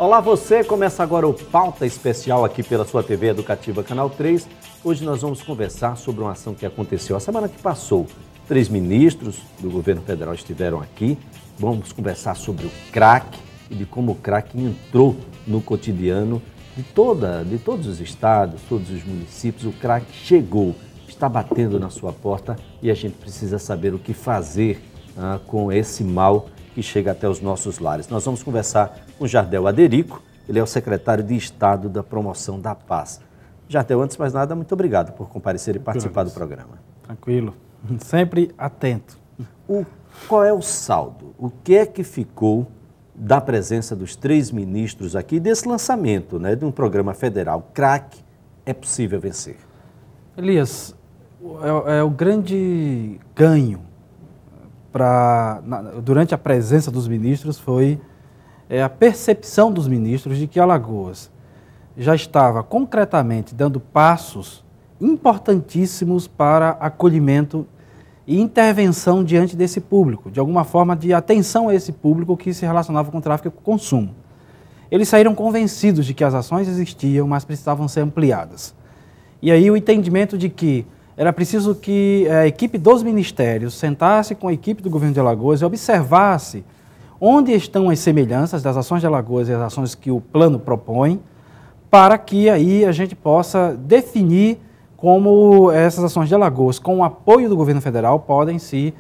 Olá você, começa agora o Pauta Especial aqui pela sua TV Educativa Canal 3. Hoje nós vamos conversar sobre uma ação que aconteceu a semana que passou. 3 ministros do governo federal estiveram aqui. Vamos conversar sobre o crack e de como o crack entrou no cotidiano de todos os estados, todos os municípios. O crack chegou, está batendo na sua porta e a gente precisa saber o que fazer com esse mal que chega até os nossos lares. Nós vamos conversar com Jardel Aderico, ele é o secretário de Estado da Promoção da Paz. Jardel, antes de mais nada, muito obrigado por comparecer e participar do programa. Tranquilo, sempre atento. Qual é o saldo? O que é que ficou da presença dos 3 ministros aqui, desse lançamento, de um programa federal? Crack é possível vencer. Elias, o grande ganho durante a presença dos ministros foi a percepção dos ministros de que Alagoas já estava concretamente dando passos importantíssimos para acolhimento e intervenção diante desse público, de alguma forma de atenção a esse público que se relacionava com o tráfico e com o consumo. Eles saíram convencidos de que as ações existiam, mas precisavam ser ampliadas. E aí o entendimento de que era preciso que a equipe dos ministérios sentasse com a equipe do governo de Alagoas e observasse onde estão as semelhanças das ações de Alagoas e as ações que o plano propõe, para que aí a gente possa definir como essas ações de Alagoas, com o apoio do governo federal, podem ser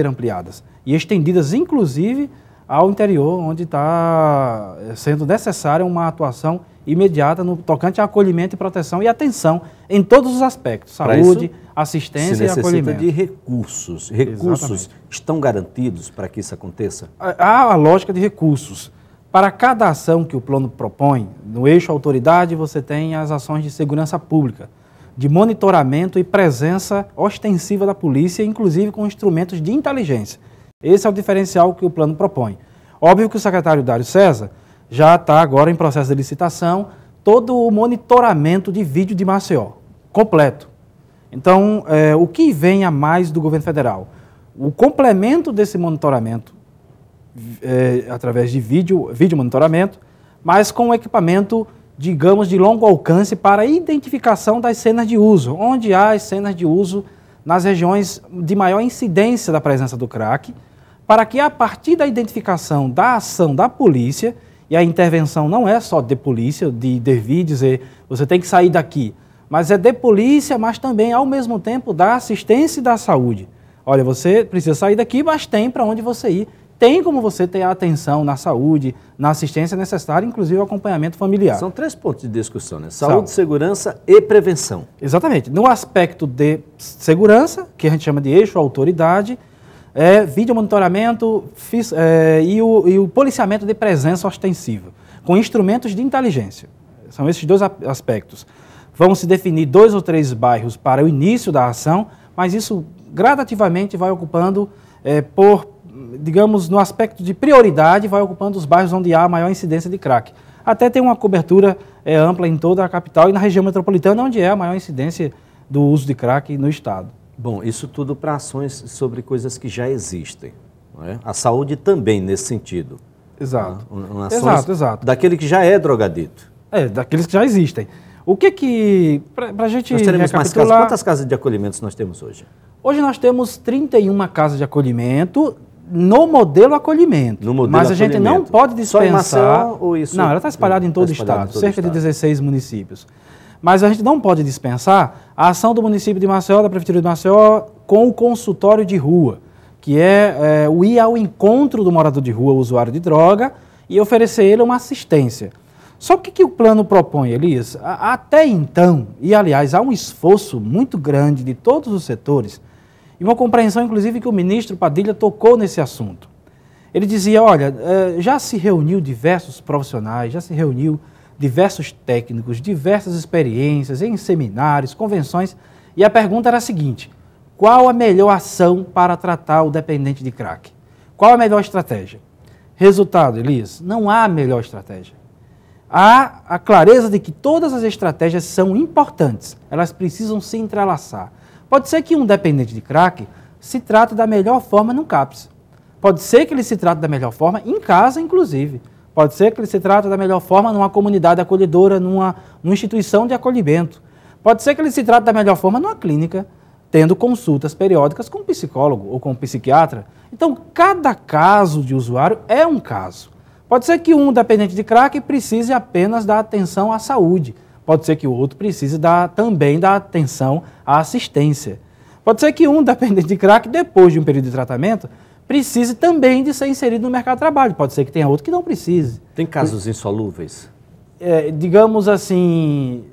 ampliadas e estendidas, inclusive, ao interior, onde está sendo necessária uma atuação imediata no tocante a acolhimento e proteção e atenção em todos os aspectos, saúde, assistência e acolhimento. Se necessita de recursos. Recursos estão garantidos para que isso aconteça? Há a lógica de recursos. Para cada ação que o plano propõe, no eixo autoridade, você tem as ações de segurança pública, de monitoramento e presença ostensiva da polícia, inclusive com instrumentos de inteligência. Esse é o diferencial que o plano propõe. Óbvio que o secretário Dário César já está agora em processo de licitação, todo o monitoramento de vídeo de Maceió, completo. Então, o que vem a mais do governo federal? O complemento desse monitoramento, através de vídeo monitoramento, mas com equipamento, digamos, de longo alcance para a identificação das cenas de uso, onde há as cenas de uso nas regiões de maior incidência da presença do crack, para que a partir da identificação da ação da polícia, e a intervenção não é só de polícia, de devir dizer, você tem que sair daqui, mas é de polícia, mas também, ao mesmo tempo, da assistência e da saúde. Olha, você precisa sair daqui, mas tem para onde você ir. Tem como você ter a atenção na saúde, na assistência necessária, inclusive o acompanhamento familiar. São 3 pontos de discussão, Saúde, segurança e prevenção. Exatamente. No aspecto de segurança, que a gente chama de eixo autoridade, vídeo monitoramento e o policiamento de presença ostensiva, com instrumentos de inteligência. São esses 2 aspectos. Vão se definir 2 ou 3 bairros para o início da ação, mas isso gradativamente vai ocupando, digamos, no aspecto de prioridade, vai ocupando os bairros onde há maior incidência de crack. Até tem uma cobertura ampla em toda a capital e na região metropolitana, onde é a maior incidência do uso de crack no estado. Bom, isso tudo para ações sobre coisas que já existem. Não é? A saúde também nesse sentido. Exato. Exato. Daquele que já é drogadito. Daqueles que já existem. O que para a gente nós teremos mais recapitular... casas. Quantas casas de acolhimento nós temos hoje? Hoje nós temos 31 casas de acolhimento no modelo acolhimento. Mas a gente não pode dispensar... Só em Maceió ou isso? Não, ela está espalhada em todo o estado, cerca de 16 municípios. Mas a gente não pode dispensar a ação do município de Maceió, da Prefeitura de Maceió, com o consultório de rua, que é o ir ao encontro do morador de rua, usuário de droga, e oferecer a ele uma assistência. Só que o que o plano propõe, Elias? Até então, e aliás, há um esforço muito grande de todos os setores, e uma compreensão, inclusive, que o ministro Padilha tocou nesse assunto. Ele dizia, olha, já se reuniu diversos profissionais, já se reuniu diversos técnicos, diversas experiências em seminários, convenções, e a pergunta era a seguinte: qual a melhor ação para tratar o dependente de crack? Qual a melhor estratégia? Resultado, Elias, não há melhor estratégia. Há a clareza de que todas as estratégias são importantes, elas precisam se entrelaçar. Pode ser que um dependente de crack se trate da melhor forma no CAPS. Pode ser que ele se trate da melhor forma em casa, inclusive. Pode ser que ele se trate da melhor forma numa comunidade acolhedora, numa instituição de acolhimento. Pode ser que ele se trate da melhor forma numa clínica, tendo consultas periódicas com um psicólogo ou com um psiquiatra. Então, cada caso de usuário é um caso. Pode ser que um dependente de crack precise apenas da atenção à saúde. Pode ser que o outro precise também da atenção à assistência. Pode ser que um dependente de crack, depois de um período de tratamento, precise também de ser inserido no mercado de trabalho. Pode ser que tenha outro que não precise. Tem casos insolúveis? Digamos assim,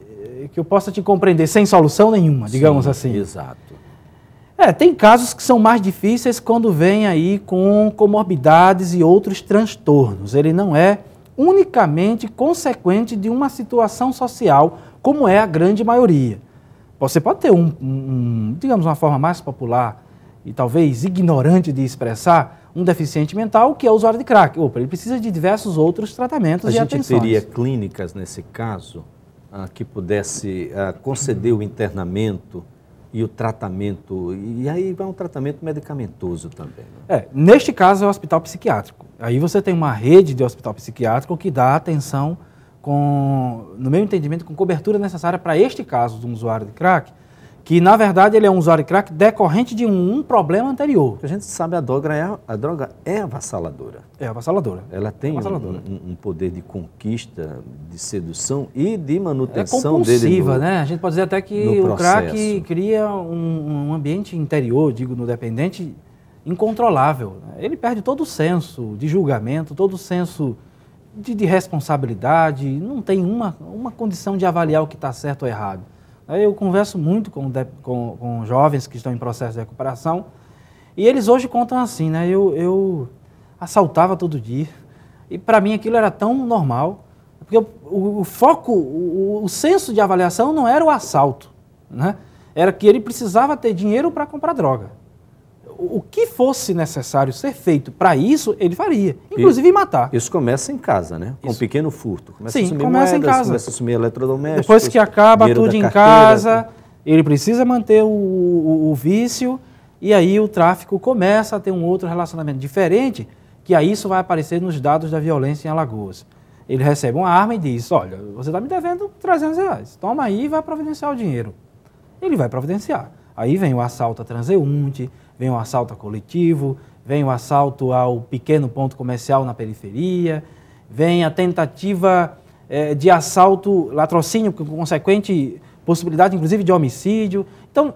que eu possa te compreender, sem solução nenhuma, digamos assim. Exato. Tem casos que são mais difíceis quando vem aí com comorbidades e outros transtornos. Ele não é unicamente consequente de uma situação social, como é a grande maioria. Você pode ter digamos, uma forma mais popular e talvez ignorante de expressar, um deficiente mental que é usuário de crack. Ele precisa de diversos outros tratamentos e atenções. A gente teria clínicas, nesse caso, que pudesse conceder o internamento e o tratamento, e aí vai um tratamento medicamentoso também. Né? Neste caso é o hospital psiquiátrico. Aí você tem uma rede de hospital psiquiátrico que dá atenção no meu entendimento, com cobertura necessária para este caso de um usuário de crack, que na verdade ele é um usuário de crack decorrente de um problema anterior. A gente sabe a droga é avassaladora. É avassaladora. Ela tem um poder de conquista, de sedução e de manutenção dele. É compulsiva, né? A gente pode dizer até que o crack cria um ambiente interior, no dependente, incontrolável. Ele perde todo o senso de julgamento, todo o senso de responsabilidade, não tem uma condição de avaliar o que está certo ou errado. Eu converso muito com jovens que estão em processo de recuperação e eles hoje contam assim, né? Eu assaltava todo dia e para mim aquilo era tão normal, porque o foco, o senso de avaliação não era o assalto, né? Era que ele precisava ter dinheiro para comprar droga. O que fosse necessário ser feito para isso, ele faria, inclusive matar. Isso começa em casa, né? Com um pequeno furto. Começa em casa. Começa a assumir eletrodomésticos. Depois que acaba tudo em casa, ele precisa manter o vício e aí o tráfico começa a ter um outro relacionamento diferente, que aí isso vai aparecer nos dados da violência em Alagoas. Ele recebe uma arma e diz, olha, você está me devendo R$300, toma aí e vai providenciar o dinheiro. Ele vai providenciar. Aí vem o assalto a transeunte, vem o assalto a coletivo, vem o assalto ao pequeno ponto comercial na periferia, vem a tentativa de assalto, latrocínio, com consequente possibilidade, inclusive, de homicídio. Então,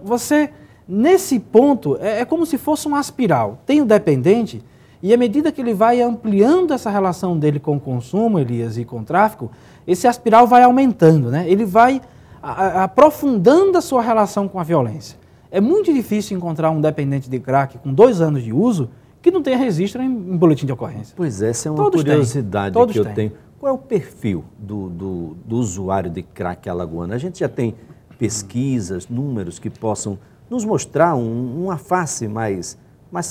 nesse ponto, é como se fosse uma espiral. Tem o dependente, e à medida que ele vai ampliando essa relação dele com o consumo, Elias, e com o tráfico, esse espiral vai aumentando, né? Ele vai aprofundando a sua relação com a violência. É muito difícil encontrar um dependente de crack com 2 anos de uso que não tenha registro em boletim de ocorrência. Pois é, essa é uma curiosidade que eu tenho. Qual é o perfil do usuário de crack alagoano? A gente já tem pesquisas, números que possam nos mostrar uma face mais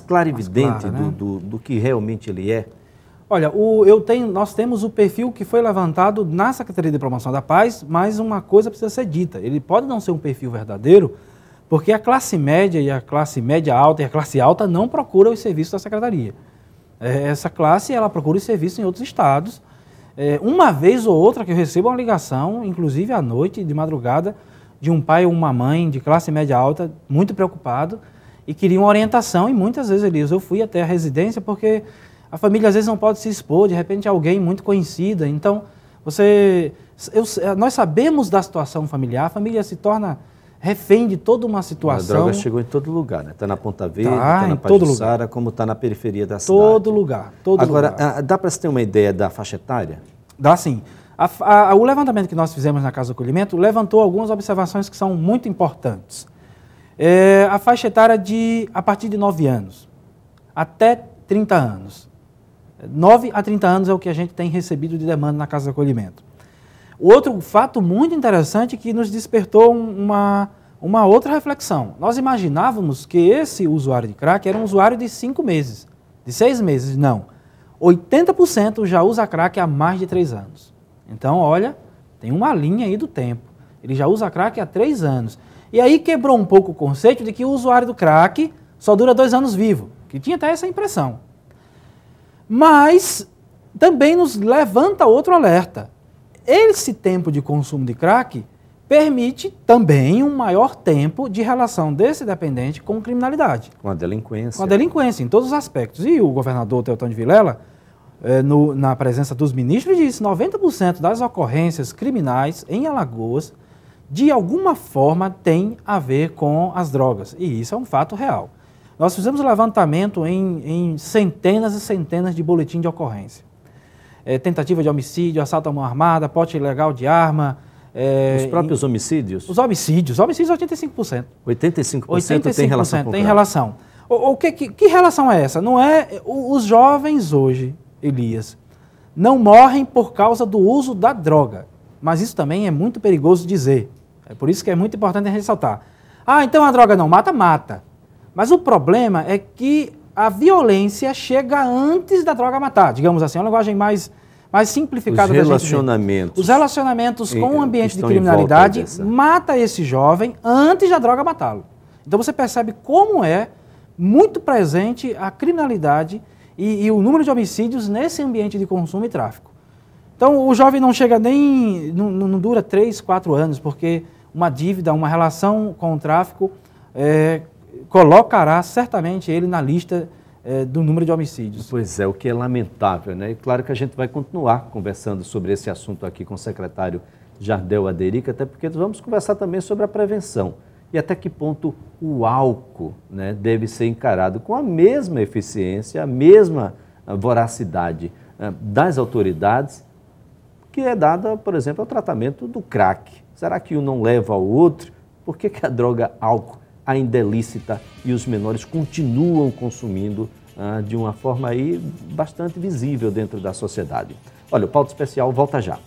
clarividente clara, né? do que realmente ele é? Olha, nós temos o perfil que foi levantado na Secretaria de Promoção da Paz, mas uma coisa precisa ser dita. Ele pode não ser um perfil verdadeiro, porque a classe média e a classe média alta e a classe alta não procuram os serviços da Secretaria. Essa classe, ela procura os serviços em outros estados. Uma vez ou outra que eu recebo uma ligação, inclusive à noite, de madrugada, de um pai ou uma mãe de classe média alta, muito preocupado, e queria uma orientação, e muitas vezes, Elias, eu fui até a residência, porque a família às vezes não pode se expor, de repente alguém muito conhecida. Então, nós sabemos da situação familiar, a família se torna refém de toda uma situação. A droga chegou em todo lugar, né? Está na Ponta Verde, está na Pajuçara, como está na periferia da cidade. Todo lugar. Agora, dá para se ter uma ideia da faixa etária? Dá sim. O levantamento que nós fizemos na Casa do Acolhimento levantou algumas observações que são muito importantes. A faixa etária a partir de 9 anos até 30 anos. 9 a 30 anos é o que a gente tem recebido de demanda na Casa do Acolhimento. Outro fato muito interessante que nos despertou uma outra reflexão. Nós imaginávamos que esse usuário de crack era um usuário de 5 meses, de 6 meses. Não. 80% já usa crack há mais de 3 anos. Então, olha, tem uma linha aí do tempo. Ele já usa crack há 3 anos. E aí quebrou um pouco o conceito de que o usuário do crack só dura 2 anos vivo, que tinha até essa impressão. Mas também nos levanta outro alerta. Esse tempo de consumo de crack permite também um maior tempo de relação desse dependente com criminalidade. Com a delinquência. Com a delinquência, em todos os aspectos. E o governador Teotônio de Vilela, na presença dos ministros, disse que 90% das ocorrências criminais em Alagoas, de alguma forma, tem a ver com as drogas. E isso é um fato real. Nós fizemos levantamento em centenas e centenas de boletins de ocorrência. Tentativa de homicídio, assalto à mão armada, porte ilegal de arma. Os próprios homicídios? Os homicídios 85%. 85% tem relação com o tem crack. relação. Que relação é essa? Não é... Os jovens hoje, Elias, não morrem por causa do uso da droga. Mas isso também é muito perigoso dizer. É por isso que é muito importante ressaltar. Então a droga não mata? Mata. Mas o problema é que a violência chega antes da droga matar. Digamos assim, uma linguagem mais simplificada da gente dizer. Os relacionamentos com o ambiente de criminalidade mata esse jovem antes da droga matá-lo. Então você percebe como é muito presente a criminalidade e o número de homicídios nesse ambiente de consumo e tráfico. Então o jovem não chega nem, não dura 3, 4 anos, porque uma dívida, uma relação com o tráfico colocará certamente ele na lista do número de homicídios. Pois é, o que é lamentável, né? E claro que a gente vai continuar conversando sobre esse assunto aqui com o secretário Jardel Aderic, até porque nós vamos conversar também sobre a prevenção e até que ponto o álcool, né, deve ser encarado com a mesma eficiência, a mesma voracidade das autoridades que é dada, por exemplo, ao tratamento do crack. Será que um não leva ao outro? Por que a droga álcool ainda é lícita e os menores continuam consumindo de uma forma aí bastante visível dentro da sociedade? Olha, o Pauta Especial volta já.